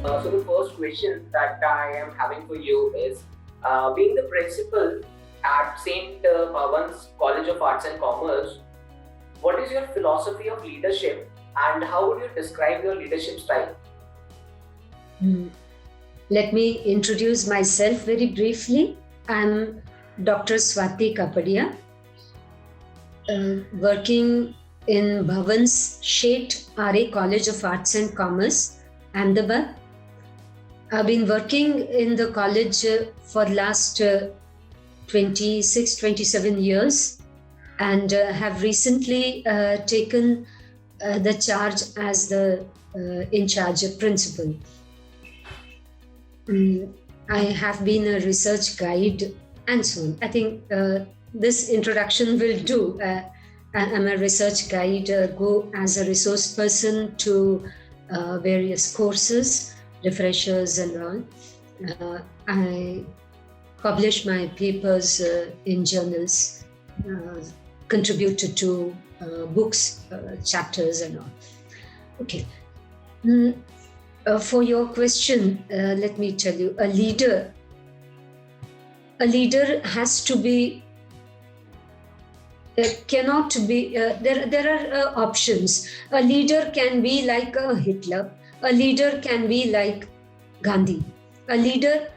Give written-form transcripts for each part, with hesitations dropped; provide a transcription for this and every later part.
So the first question that I am having for you is, being the principal at St. Bhavan's College of Arts and Commerce, what is your philosophy of leadership and how would you describe your leadership style? Hmm. Let me introduce myself very briefly. I'm Dr. Swati Kapadia, working in Bhavan's Sheth R.A. College of Arts and Commerce, Ahmedabad. I've been working in the college for last 26, 27 years and have recently taken the charge as the in charge principal. I have been a research guide and so on. I think this introduction will do. I'm a research guide, go as a resource person to various courses, refreshers and all. I publish my papers in journals, contributed to books, chapters and all. Okay. For your question, let me tell you, a leader has to be, cannot be, there are options. A leader can be like a Hitler, a leader can be like Gandhi. A leader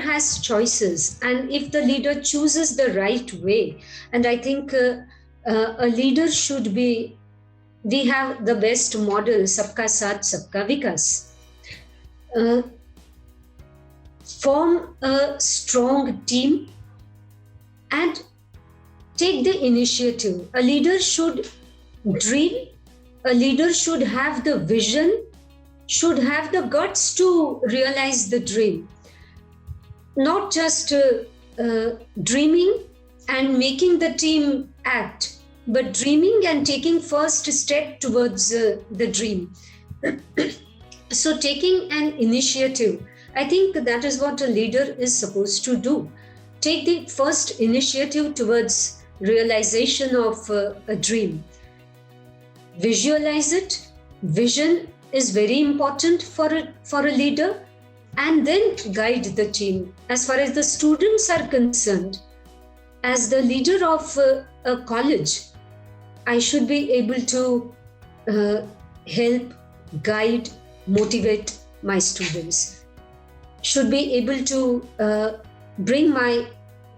has choices, and if the leader chooses the right way, and I think a leader should be, we have the best model, Sabka Saath, Sabka Vikas. Form a strong team and take the initiative. A leader should dream, a leader should have the vision, should have the guts to realize the dream. Not just dreaming and making the team act, but dreaming and taking first step towards the dream. So taking an initiative, I think that is what a leader is supposed to do. Take the first initiative towards realization of a dream. Visualize it. Vision is very important for a leader, and then guide the team. As far as the students are concerned, as the leader of a college, I should be able to help, guide, motivate my students. Should be able to bring my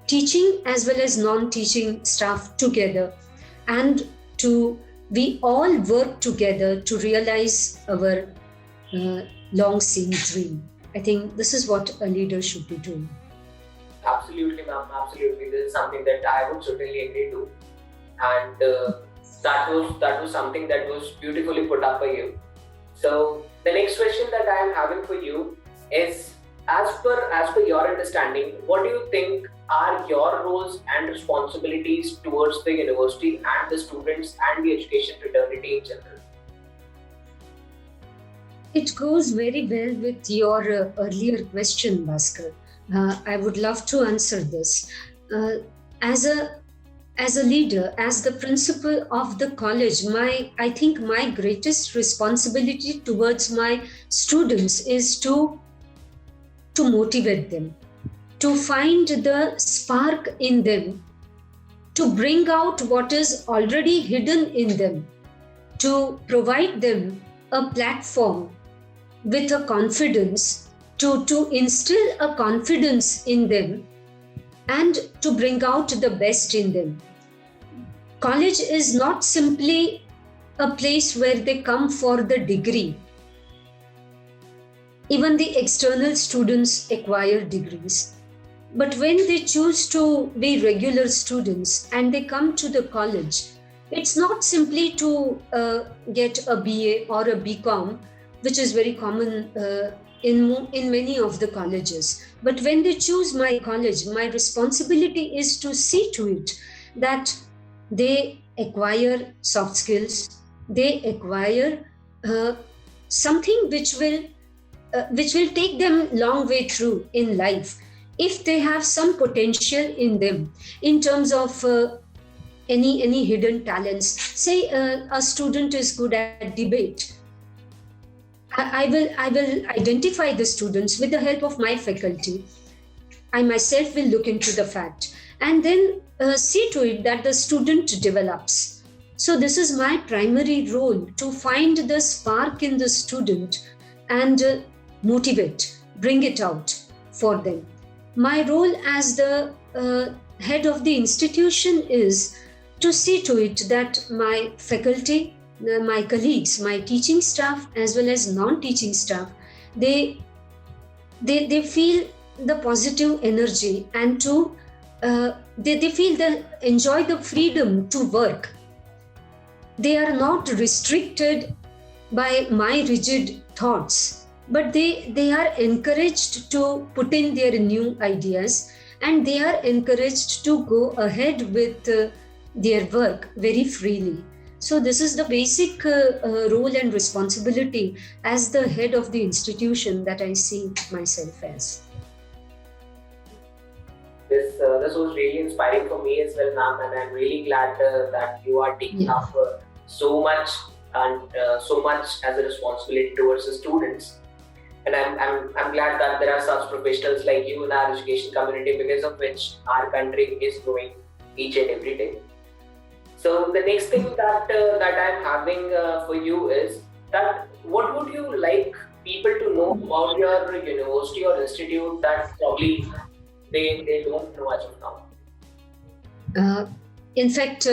teaching as well as non-teaching staff together, and we all work together to realize our long-seen dream. I think this is what a leader should be doing. Absolutely, ma'am. Absolutely, this is something that I would certainly agree to, and that was something that was beautifully put up by you. So the next question that I am having for you is, as per your understanding, what do you think are your roles and responsibilities towards the university and the students and the education fraternity in general? It goes very well with your earlier question, Bhaskar. I would love to answer this. As a leader, as the principal of the college, I think my greatest responsibility towards my students is to motivate them, to find the spark in them, to bring out what is already hidden in them, to provide them a platform with a confidence, to instill a confidence in them and to bring out the best in them. College is not simply a place where they come for the degree. Even the external students acquire degrees. But when they choose to be regular students and they come to the college, it's not simply to get a BA or a BCom, which is very common in many of the colleges. But when they choose my college, my responsibility is to see to it that they acquire soft skills, they acquire something which will take them long way through in life. If they have some potential in them in terms of any hidden talents, say a student is good at debate, I will identify the students with the help of my faculty. I myself will look into the fact and then see to it that the student develops. So this is my primary role, to find the spark in the student and motivate, bring it out for them. My role as the head of the institution is to see to it that my faculty, my colleagues, my teaching staff, as well as non-teaching staff, they feel the positive energy and to they feel enjoy the freedom to work. They are not restricted by my rigid thoughts, but they are encouraged to put in their new ideas, and they are encouraged to go ahead with their work very freely. So this is the basic role and responsibility as the head of the institution that I see myself as. This was really inspiring for me as well, ma'am, and I'm really glad that you are taking up so much as a responsibility towards the students. And I'm glad that there are such professionals like you in our education community, because of which our country is growing each and every day. So the next thing that I'm having for you is that what would you like people to know about your university or institute that probably they don't know as of now? In fact,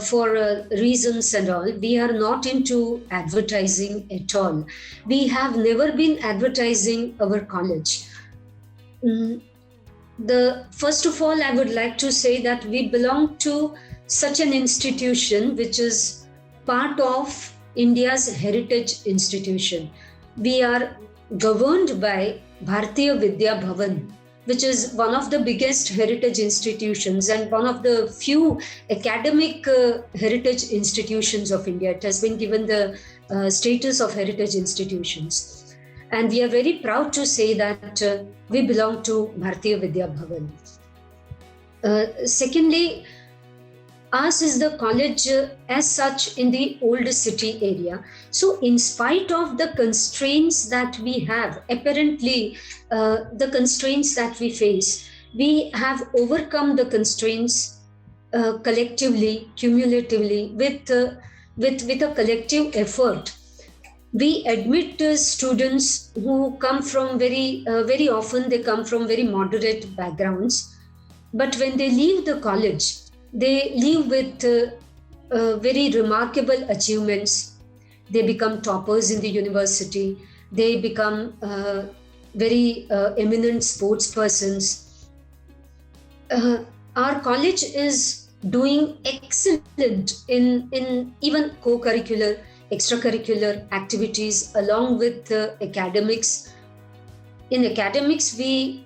for reasons and all, we are not into advertising at all. We have never been advertising our college. First of all, I would like to say that we belong to such an institution which is part of India's heritage institution. We are governed by Bharatiya Vidya Bhavan, which is one of the biggest heritage institutions and one of the few academic heritage institutions of India. It has been given the status of heritage institutions. And we are very proud to say that we belong to Bharatiya Vidya Bhavan. Secondly, ours is the college as such in the old city area. So in spite of the constraints that we have, apparently the constraints that we face, we have overcome the constraints collectively, cumulatively, with a collective effort. We admit students who come from very often they come from very moderate backgrounds, but when they leave the college, they leave with very remarkable achievements. They become toppers in the university. They become very eminent sports persons. Our college is doing excellent in even co-curricular, extracurricular activities along with academics. In academics, we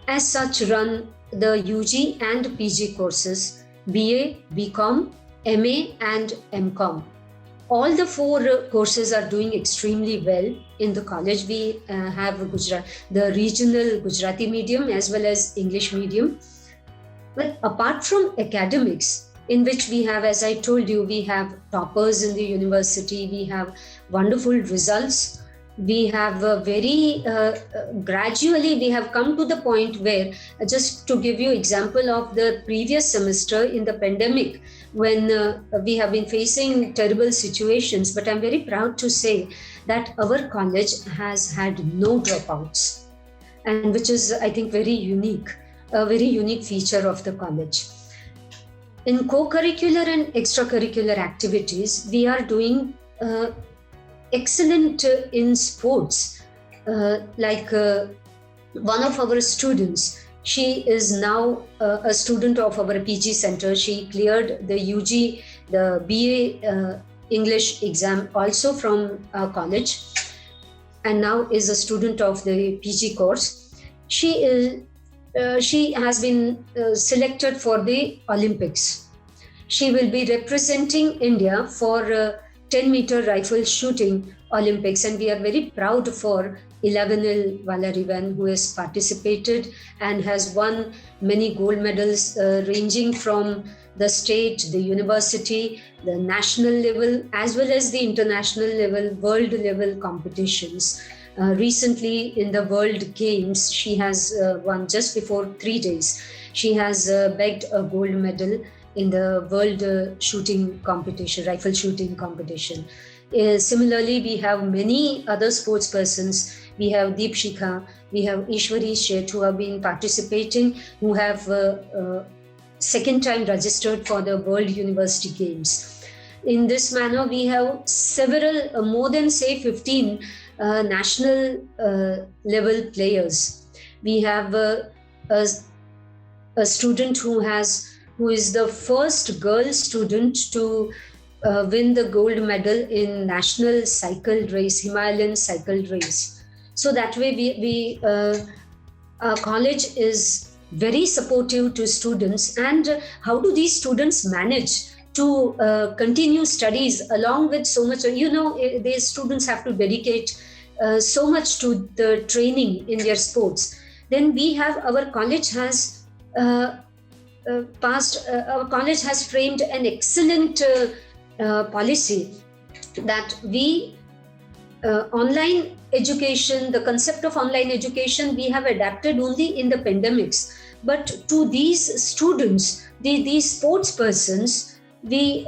as such run the UG and PG courses, BA, BCom, MA and MCom. All the four courses are doing extremely well in the college. We have the regional Gujarati medium as well as English medium. But apart from academics, in which we have, as I told you, we have toppers in the university, we have wonderful results. We have gradually we have come to the point where, just to give you example of the previous semester in the pandemic, when we have been facing terrible situations, but I'm very proud to say that our college has had no dropouts, and which is, I think, a very unique feature of the college. In co-curricular and extracurricular activities, we are doing excellent in sports. Like one of our students, she is now a student of our PG center. She cleared the UG, the BA English exam also from our college, and now is a student of the PG course. She has been selected for the Olympics. She will be representing India for 10-meter rifle shooting Olympics, and we are very proud for 11 Valarivan, who has participated and has won many gold medals, ranging from the state, the university, the national level, as well as the international level, world level competitions. Recently, in the World Games, she has won just before 3 days. She has bagged a gold medal in the world shooting competition, rifle shooting competition. Similarly, we have many other sports persons. We have Deep Shikha, we have Ishwari Sheth, who have been participating, who have second time registered for the World University Games. In this manner, we have several, more than say 15 national level players. We have a student who is the first girl student to win the gold medal in national cycle race, Himalayan cycle race. So that way, our college is very supportive to students. And how do these students manage to continue studies along with so much? These students have to dedicate so much to the training in their sports. Then we have our college has our college has framed an excellent policy that we online education, the concept of online education, we have adapted only in the pandemics. But to these students, these sports persons, we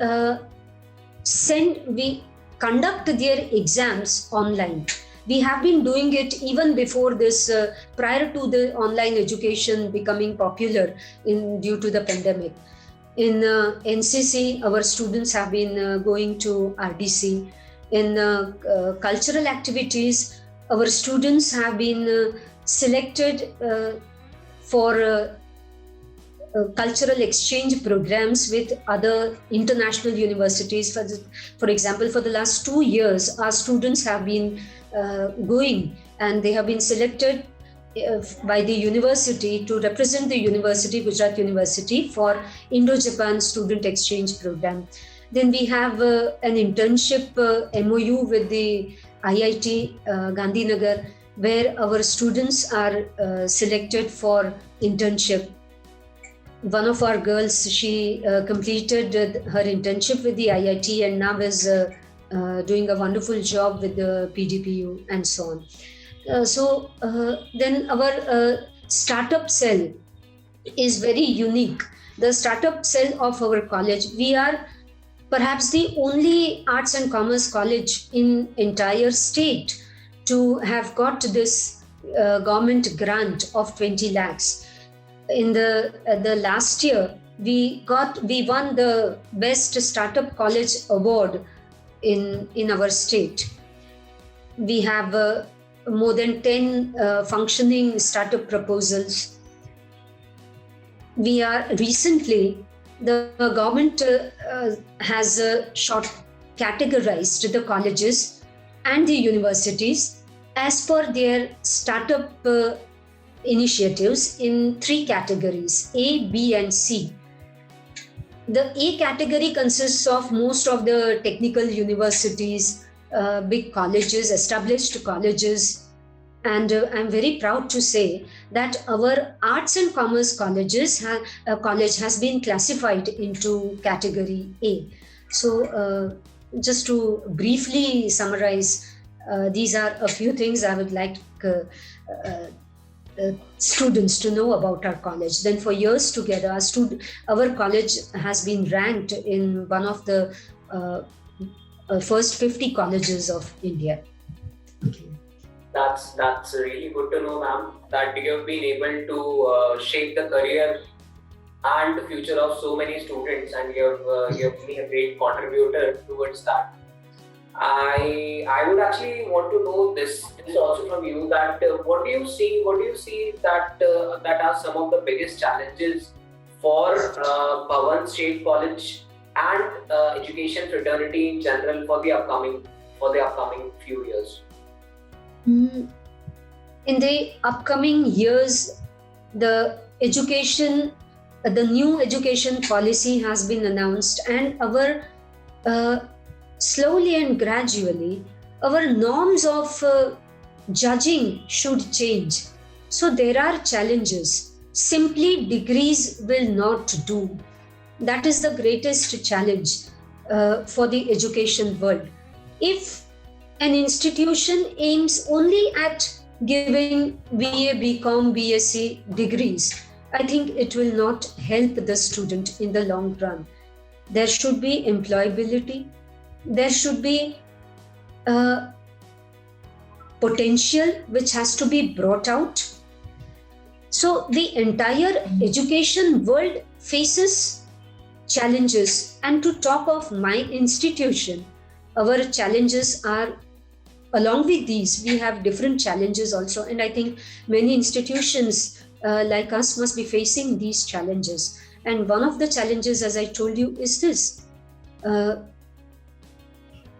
conduct their exams online. We have been doing it even before this, prior to the online education becoming popular due to the pandemic. In NCC, our students have been going to RDC. In cultural activities, our students have been selected for cultural exchange programs with other international universities. For example, for the last 2 years, our students have been going, and they have been selected by the university to represent the university, Gujarat University, for Indo-Japan Student Exchange Program. Then we have an internship MOU with the IIT Gandhinagar, where our students are selected for internship. One of our girls, she completed her internship with the IIT and now is doing a wonderful job with the PDPU and so on. Then our startup cell is very unique. The startup cell of our college, we are perhaps the only arts and commerce college in entire state to have got this government grant of 20 lakhs. In the last year, we won the best startup college award in our state. We have more than 10 functioning startup proposals. We are recently, the government has categorized the colleges and the universities as per their startup initiatives in 3 categories, A, B, and C. The A category consists of most of the technical universities, big colleges, established colleges, and I'm very proud to say that our arts and commerce college has been classified into category A. So just to briefly summarize, these are a few things I would like students to know about our college. Then for years together, our college has been ranked in one of the first 50 colleges of India. Okay. That's really good to know, ma'am, that you have been able to shape the career and the future of so many students, and you have been a great contributor towards that. I would actually want to know this also from you, that what do you see that are some of the biggest challenges for Bhavan State College and education fraternity in general for the upcoming few years? In the upcoming years, the new education policy has been announced, and our slowly and gradually, Our norms of judging should change. So there are challenges. Simply degrees will not do. That is the greatest challenge for the education world. If an institution aims only at giving BA, BCom, BSc degrees, I think it will not help the student in the long run. There should be employability, there should be potential which has to be brought out. So the entire education world faces challenges, and to talk of my institution, our challenges are, along with these, we have different challenges also, and I think many institutions like us must be facing these challenges. And one of the challenges, as I told you, is this.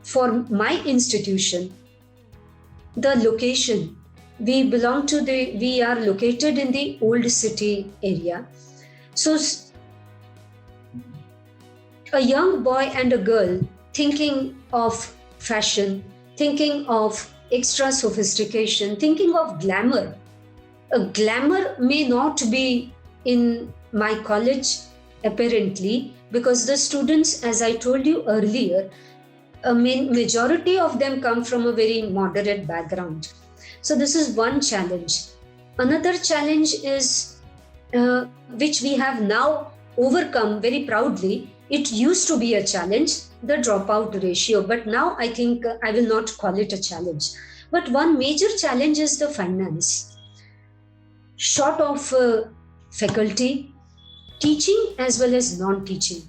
For my institution, the location, we are located in the old city area. So a young boy and a girl thinking of fashion, thinking of extra sophistication, thinking of glamour. A glamour may not be in my college, apparently, because the students, as I told you earlier, a majority of them come from a very moderate background. So this is one challenge. Another challenge is, which we have now overcome very proudly. It used to be a challenge, the dropout ratio, but now I think I will not call it a challenge. But one major challenge is the finance. Short of faculty, teaching as well as non-teaching.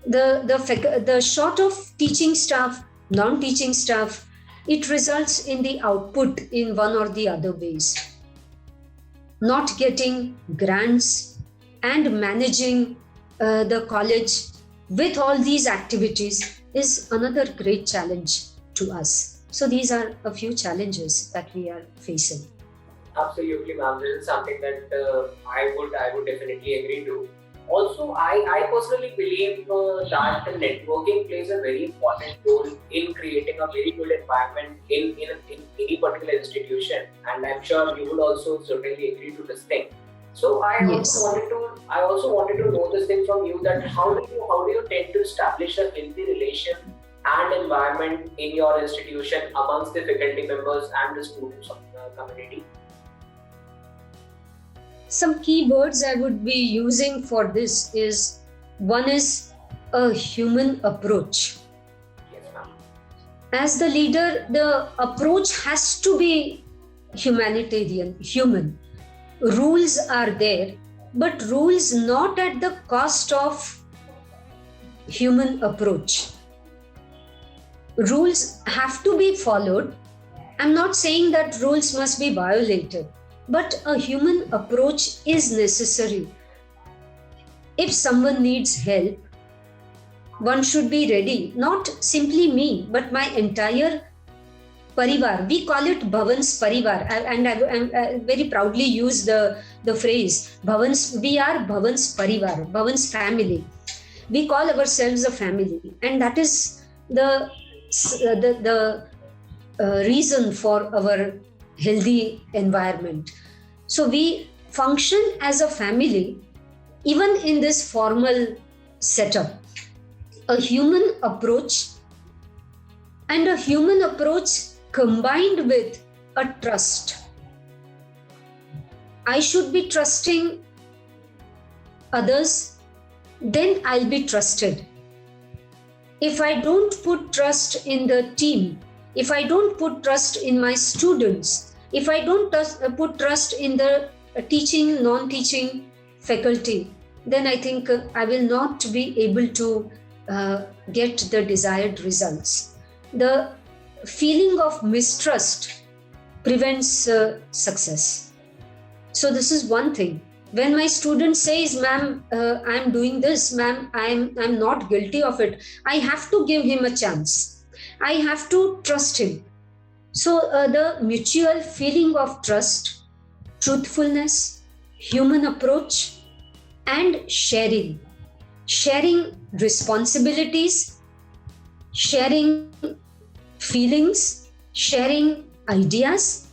The short of teaching staff, non-teaching staff, it results in the output in one or the other ways. Not getting grants and managing the college with all these activities is another great challenge to us. So these are a few challenges that we are facing. Absolutely, ma'am. This is something that I would definitely agree to. Also, I personally believe that networking plays a very important role in creating a very good environment in any particular institution, and I'm sure you would also certainly agree to this thing. So Yes. I also wanted to know this thing from you, that how do you tend to establish a healthy relation and environment in your institution amongst the faculty members and the students of the community? Some key words I would be using for this is, one is a human approach. Yes, ma'am. As the leader, the approach has to be humanitarian, human. Rules are there, but rules not at the cost of human approach. Rules have to be followed. I'm not saying that rules must be violated, but a human approach is necessary. If someone needs help, one should be ready, not simply me, but my entire parivar. We call it Bhavan's parivar, and I very proudly use the phrase Bhavan's. We are Bhavan's parivar, Bhavan's family. We call ourselves a family, and that is the reason for our healthy environment. So we function as a family, even in this formal setup. A human approach, and a human approach combined with a trust. I should be trusting others, then I'll be trusted. If I don't put trust in the team, if I don't put trust in my students, if I don't put trust in the teaching, non-teaching faculty, then I think I will not be able to get the desired results. The feeling of mistrust prevents success. So this is one thing. When my student says, ma'am, I'm doing this, ma'am, I'm not guilty of it, I have to give him a chance. I have to trust him. So the mutual feeling of trust, truthfulness, human approach, and sharing responsibilities, sharing feelings, sharing ideas.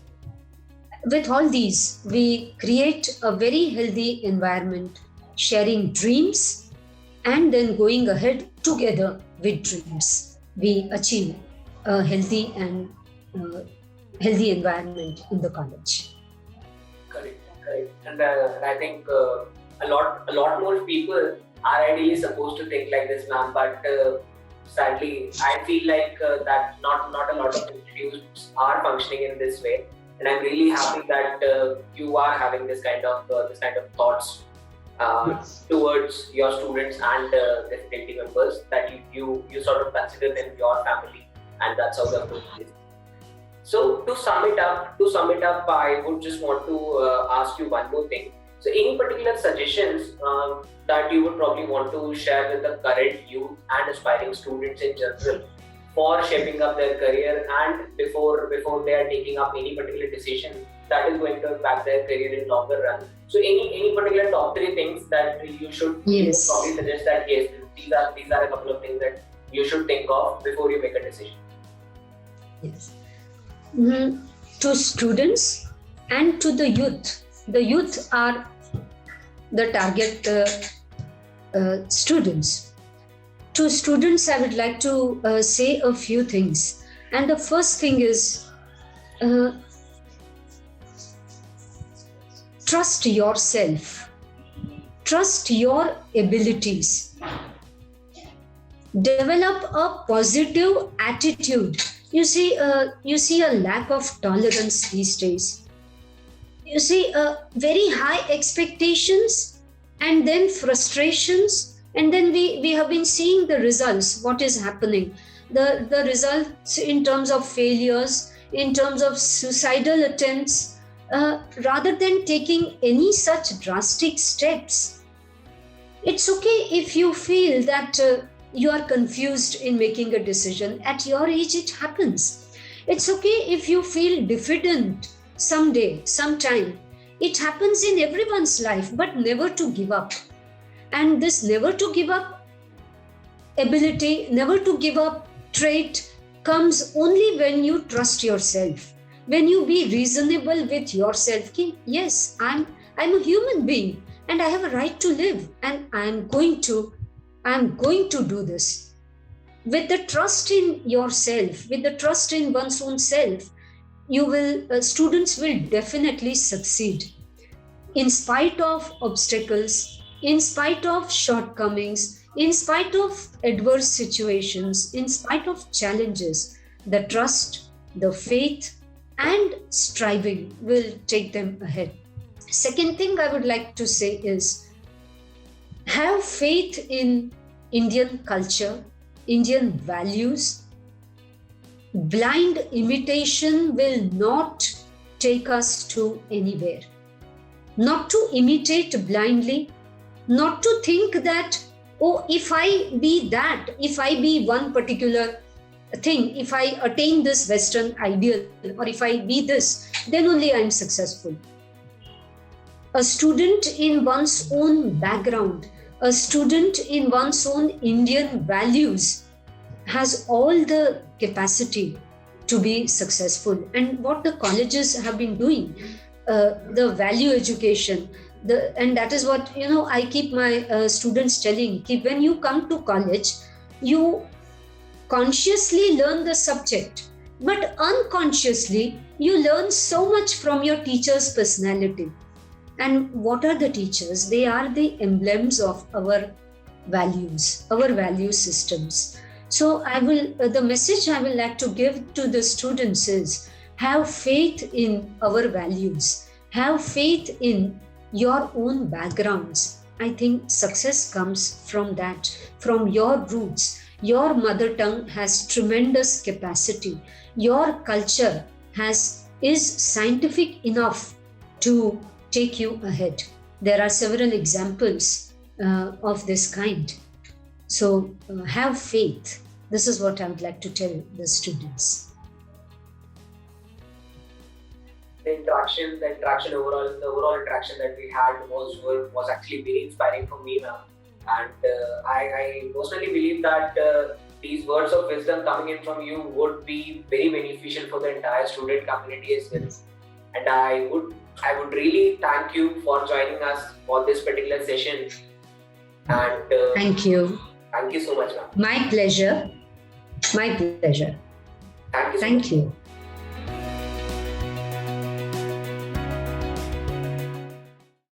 With all these, we create a very healthy environment, sharing dreams, and then going ahead together with dreams. We achieve a uh, healthy environment in the college. Correct, correct. And I think a lot more people are ideally supposed to think like this, ma'am. But sadly, I feel like that not a lot of institutes are functioning in this way. And I'm really happy that you are having this kind of thoughts Yes. towards your students and the faculty members, that you sort of consider them your family, and that's how the approach is. So to sum it up, I would just want to ask you one more thing. So, any particular suggestions that you would probably want to share with the current youth and aspiring students in general for shaping up their career, and before they are taking up any particular decision that is going to impact their career in longer run? So, any particular top three things that you would Yes. probably suggest, that yes, these are a couple of things that you should think of before you make a decision. Yes. To students and to the youth. The youth are the target students. To students, I would like to say a few things. And the first thing is uh, trust yourself, trust your abilities, develop a positive attitude. You see a lack of tolerance these days. You see very high expectations, and then frustrations, and then we have been seeing the results. What is happening? The results in terms of failures, in terms of suicidal attempts. Rather than taking any such drastic steps, it's okay if you feel that you are confused in making a decision. At your age, it happens. It's okay if you feel diffident someday, sometime. It happens in everyone's life, but never to give up. And this never to give up ability, never to give up trait comes only when you trust yourself. When you be reasonable with yourself, ki, yes, I'm a human being and I have a right to live, and I'm going to do this. With the trust in yourself, with the trust in one's own self, students will definitely succeed in spite of obstacles, in spite of shortcomings, in spite of adverse situations, in spite of challenges. The trust, the faith, and striving will take them ahead. Second thing I would like to say is have faith in Indian culture, Indian values. Blind imitation will not take us to anywhere. Not to imitate blindly, not to think that, oh, if I be that, if I be one particular thing, if I attain this Western ideal, or if I be this, then only I am successful. A student in one's own background, a student in one's own Indian values has all the capacity to be successful. And what the colleges have been doing, the value education, and that is what I keep my students telling. When you come to college, you consciously learn the subject, but unconsciously you learn so much from your teacher's personality. And what are the teachers? They are the emblems of our values, our value systems. So the message I will like to give to the students is have faith in our values, have faith in your own backgrounds. I think success comes from that, from your roots. Your mother tongue has tremendous capacity. Your culture is scientific enough to take you ahead. There are several examples of this kind. So have faith. This is what I would like to tell the students. The overall interaction that we had was actually very inspiring for me, ma'am. And I personally believe that these words of wisdom coming in from you would be very beneficial for the entire student community as well. And I would really thank you for joining us for this particular session. And Thank you. Thank you so much, ma'am. My pleasure. My pleasure. Thank you so Thank much. you.